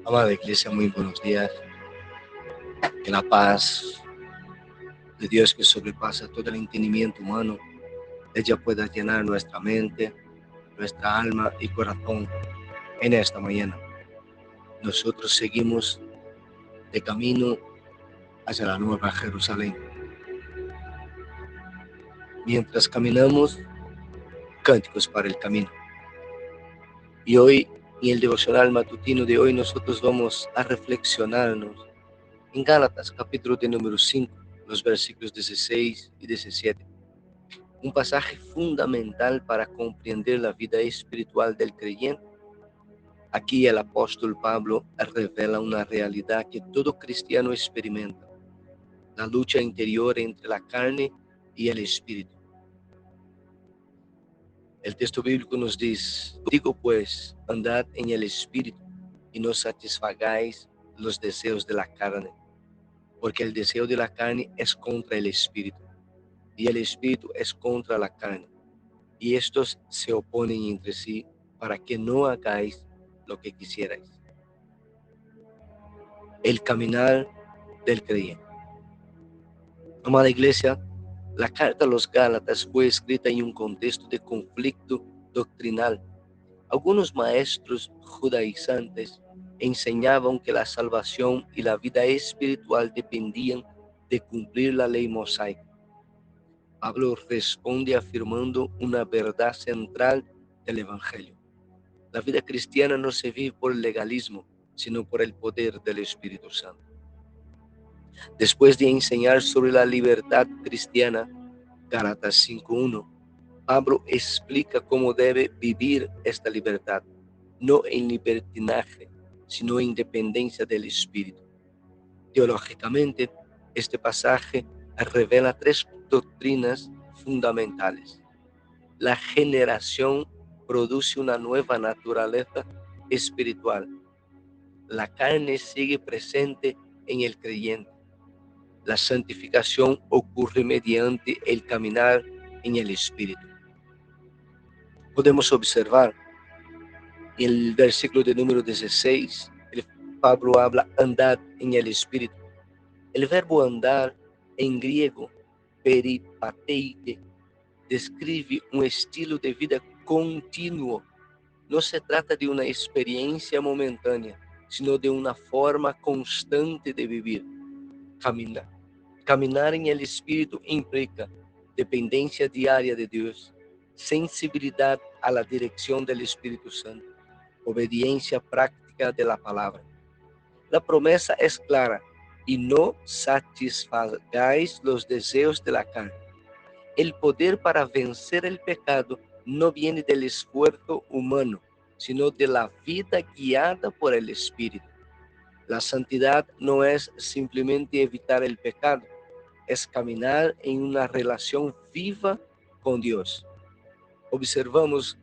Amada Iglesia, muy buenos días. Que la paz de Dios que sobrepasa todo el entendimiento humano, ella pueda llenar nuestra mente, nuestra alma y corazón en esta mañana. Nosotros seguimos de camino hacia la Nueva Jerusalén. Mientras caminamos, cánticos para el camino. Y hoy, en el devocional matutino de hoy, nosotros vamos a reflexionarnos en Gálatas, capítulo de número 5, los versículos 16 y 17. Un pasaje fundamental para comprender la vida espiritual del creyente. Aquí el apóstol Pablo revela una realidad que todo cristiano experimenta: la lucha interior entre la carne y el espíritu. El texto bíblico nos dice: digo pues, andad en el espíritu y no satisfagáis los deseos de la carne, porque el deseo de la carne es contra el espíritu, y el espíritu es contra la carne, y estos se oponen entre sí para que no hagáis lo que quisierais. El caminar del creyente. Amada Iglesia, la carta a los Gálatas fue escrita en un contexto de conflicto doctrinal. Algunos maestros judaizantes enseñaban que la salvación y la vida espiritual dependían de cumplir la ley mosaica. Pablo responde afirmando una verdad central del Evangelio: la vida cristiana no se vive por el legalismo, sino por el poder del Espíritu Santo. Después de enseñar sobre la libertad cristiana, Gálatas 5:1, Pablo explica cómo debe vivir esta libertad, no en libertinaje, sino en dependencia del Espíritu. Teológicamente, este pasaje revela tres doctrinas fundamentales. La generación produce una nueva naturaleza espiritual. La carne sigue presente en el creyente. La santificación ocurre mediante el caminar en el Espíritu. Podemos observar en el versículo de número 16, Pablo habla andad en el Espíritu. El verbo andar en griego, peripateite, describe un estilo de vida continuo. No se trata de una experiencia momentánea, sino de una forma constante de vivir. Caminar en el Espíritu implica dependencia diaria de Dios, sensibilidad a la dirección del Espíritu Santo, obediencia práctica de la palabra. La promesa es clara: y no satisfagáis los deseos de la carne. El poder para vencer el pecado no viene del esfuerzo humano, sino de la vida guiada por el Espíritu. La santidad no es simplemente evitar el pecado, es caminar en una relación viva con Dios. Observamos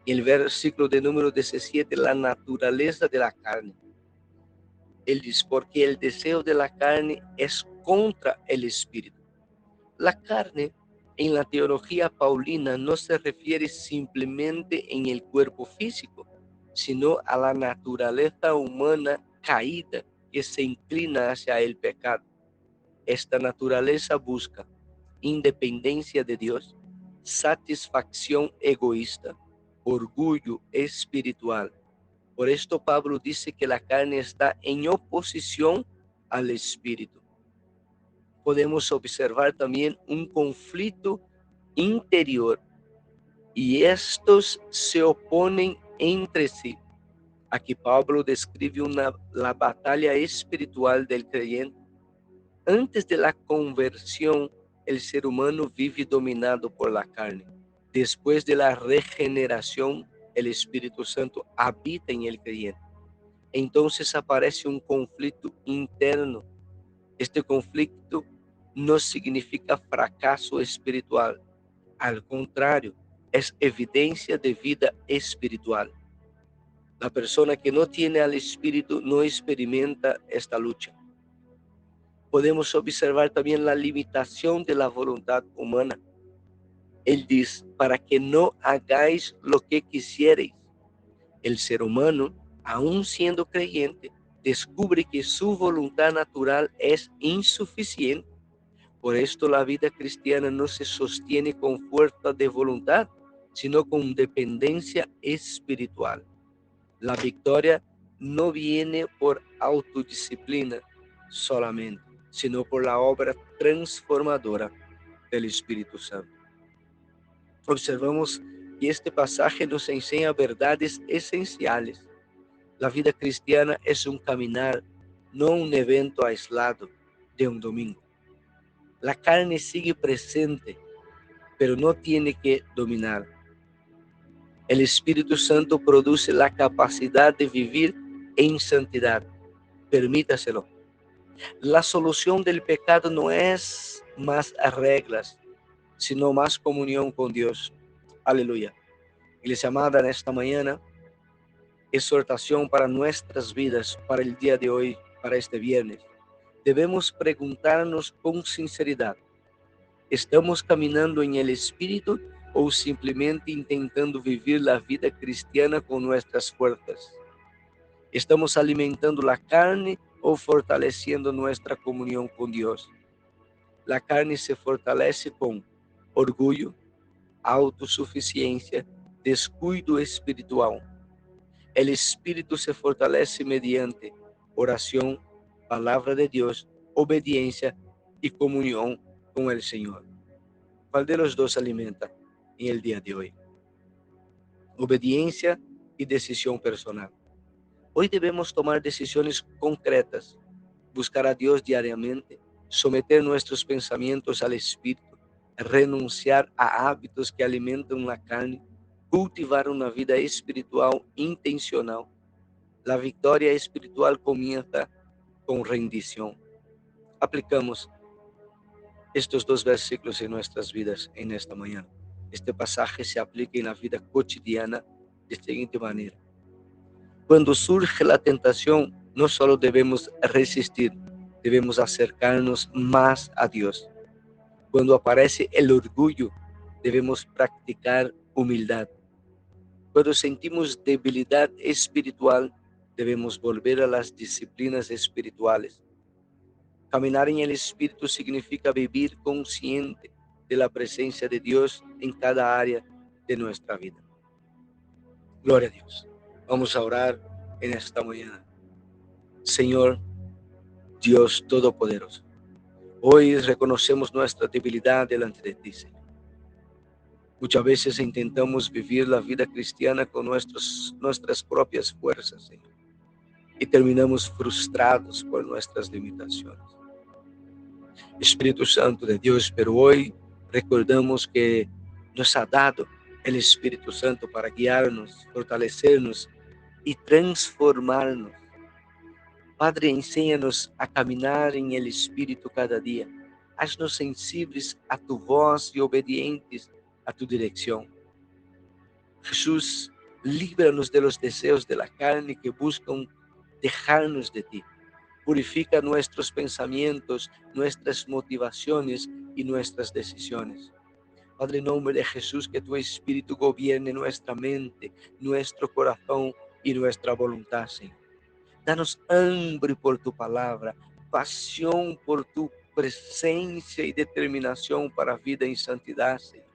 en el versículo de número 17 la naturaleza de la carne. Él dice: porque el deseo de la carne es contra el Espíritu. La carne en la teología paulina no se refiere simplemente en el cuerpo físico, sino a la naturaleza humana caída que se inclina hacia el pecado. Esta naturaleza busca independencia de Dios, satisfacción egoísta, orgullo espiritual. Por esto Pablo dice que la carne está en oposición al Espíritu. Podemos observar también un conflicto interior y estos se oponen entre sí. Aquí Pablo describe la batalla espiritual del creyente. Antes de la conversión, el ser humano vive dominado por la carne. Después de la regeneración, el Espíritu Santo habita en el creyente. Entonces aparece un conflicto interno. Este conflicto no significa fracaso espiritual. Al contrario, es evidencia de vida espiritual. La persona que no tiene al Espíritu no experimenta esta lucha. Podemos observar también la limitación de la voluntad humana. Él dice: para que no hagáis lo que quisierais. El ser humano, aun siendo creyente, descubre que su voluntad natural es insuficiente. Por esto la vida cristiana no se sostiene con fuerza de voluntad, sino con dependencia espiritual. La victoria no viene por autodisciplina solamente, sino por la obra transformadora del Espíritu Santo. Observamos que este pasaje nos enseña verdades esenciales. La vida cristiana es un caminar, no un evento aislado de un domingo. La carne sigue presente, pero no tiene que dominar. El Espíritu Santo produce la capacidad de vivir en santidad. Permítaselo. La solución del pecado no es más reglas, sino más comunión con Dios. Aleluya. Iglesia amada, en esta mañana, exhortación para nuestras vidas, para el día de hoy, para este viernes. Debemos preguntarnos con sinceridad: ¿estamos caminando en el Espíritu o simplemente intentando vivir la vida cristiana con nuestras fuerzas? ¿Estamos alimentando la carne o fortaleciendo nuestra comunión con Dios? La carne se fortalece con orgullo, autosuficiencia, descuido espiritual. El Espíritu se fortalece mediante oración, palabra de Dios, obediencia y comunión con el Señor. ¿Cuál de los dos alimenta en el día de hoy? Obediencia y decisión personal. Hoy debemos tomar decisiones concretas, buscar a Dios diariamente, someter nuestros pensamientos al Espíritu, renunciar a hábitos que alimentan la carne, cultivar una vida espiritual intencional. La victoria espiritual comienza con rendición. Aplicamos estos dos versículos en nuestras vidas en esta mañana. Este pasaje se aplica en la vida cotidiana de siguiente manera: cuando surge la tentación, no solo debemos resistir, debemos acercarnos más a Dios. Cuando aparece el orgullo, debemos practicar humildad. Cuando sentimos debilidad espiritual, debemos volver a las disciplinas espirituales. Caminar en el Espíritu significa vivir consciente de la presencia de Dios en cada área de nuestra vida. Gloria a Dios. Vamos a orar en esta mañana. Señor Dios Todopoderoso, hoy reconocemos nuestra debilidad delante de ti, Señor. Muchas veces intentamos vivir la vida cristiana con nuestras propias fuerzas, Señor, y terminamos frustrados por nuestras limitaciones. Espíritu Santo de Dios, pero hoy recordamos que nos ha dado el Espíritu Santo para guiarnos, fortalecernos y transformarnos. Padre, enséñanos a caminar en el Espíritu cada día. Haznos sensibles a tu voz y obedientes a tu dirección. Jesús, líbranos de los deseos de la carne que buscan dejarnos de ti. Purifica nuestros pensamientos, nuestras motivaciones y nuestras decisiones. Padre, en nombre de Jesús, que tu Espíritu gobierne nuestra mente, nuestro corazón y nuestra voluntad, Señor. Danos hambre por tu palabra, pasión por tu presencia y determinación para a vida en santidad, Señor.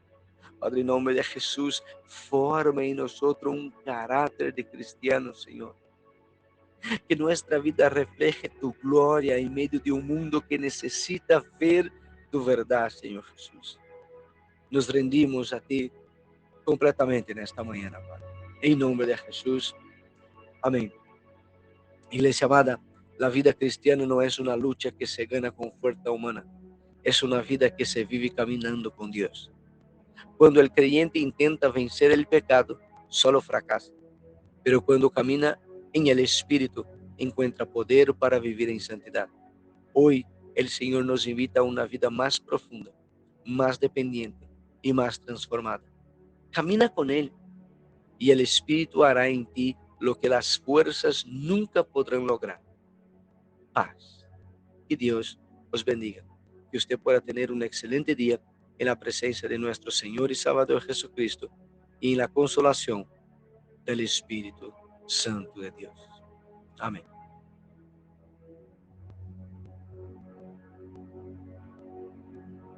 Padre, en nombre de Jesús, forma en nosotros un carácter de cristiano, Señor. Que nuestra vida refleje tu gloria en medio de un mundo que necesita ver tu verdad, Señor Jesús. Nos rendimos a ti completamente en esta mañana, Padre. En nombre de Jesús. Amén. Iglesia amada, la vida cristiana no es una lucha que se gana con fuerza humana. Es una vida que se vive caminando con Dios. Cuando el creyente intenta vencer el pecado, solo fracasa. Pero cuando camina en el Espíritu, encuentra poder para vivir en santidad. Hoy el Señor nos invita a una vida más profunda, más dependiente y más transformada. Camina con Él y el Espíritu hará en ti lo que las fuerzas nunca podrán lograr: paz. Y Dios os bendiga. Que usted pueda tener un excelente día en la presencia de nuestro Señor y Salvador Jesucristo y en la consolación del Espíritu Santo de Dios. Amén.